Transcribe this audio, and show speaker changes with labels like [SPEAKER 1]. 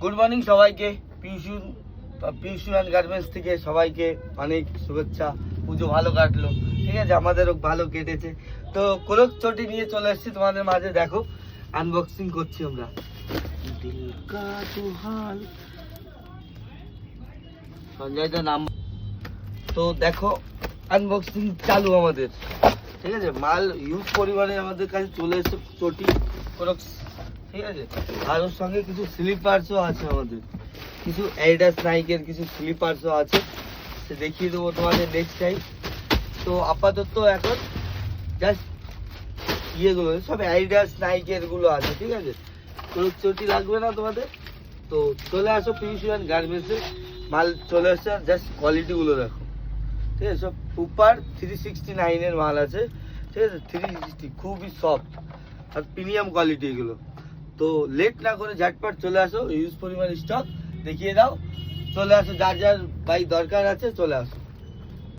[SPEAKER 1] Good morning সবাইকে। পিউষুয়ান garments থেকে সবাইকে অনেক শুভেচ্ছা। পুজো ভালো কাটলো, ঠিক আছে, আমাদেরও ভালো কেটেছে। তো কোরক চটি নিয়ে চলে এসেছি তোমাদের মাঝে। দেখো আনবক্সিং করছি আমরা। দিল কা তো হাল, সঞ্জয়দার নাম। তো দেখো আনবক্সিং চালু আমাদের, ঠিক আছে। মাল ইউজ পরিমাণে আমাদের কাছে চলে এসেছে চটি কোরক, ঠিক আছে। আর ওর সঙ্গে কিছু স্লিপার্সও আছে আমাদের, কিছু অ্যাডিডাস নাইকের কিছু স্লিপার্সও আছে, সে দেখিয়ে দেবো তোমাদের নেক্সট টাইম। তো আপাতত এখন জাস্ট ইয়েগুলো সব অ্যাডিডাস নাইকের গুলো আছে, ঠিক আছে। কোনো চটি লাগবে না তোমাদের, তো চলে আসো পিউষুয়ান গার্মেন্টসে। মাল চলে আসছে, জাস্ট কোয়ালিটিগুলো দেখো, ঠিক আছে। সব সুপার 369-এর মাল আছে, ঠিক আছে। 360 খুবই সফট আর প্রিমিয়াম কোয়ালিটি এগুলো। তো লেট না করে ঝটপট চলে আসো, ইউজ পরিমাণ স্টক দেখিয়ে দাও। চলে আসো, যার যার বাইক দরকার আছে চলে আসো।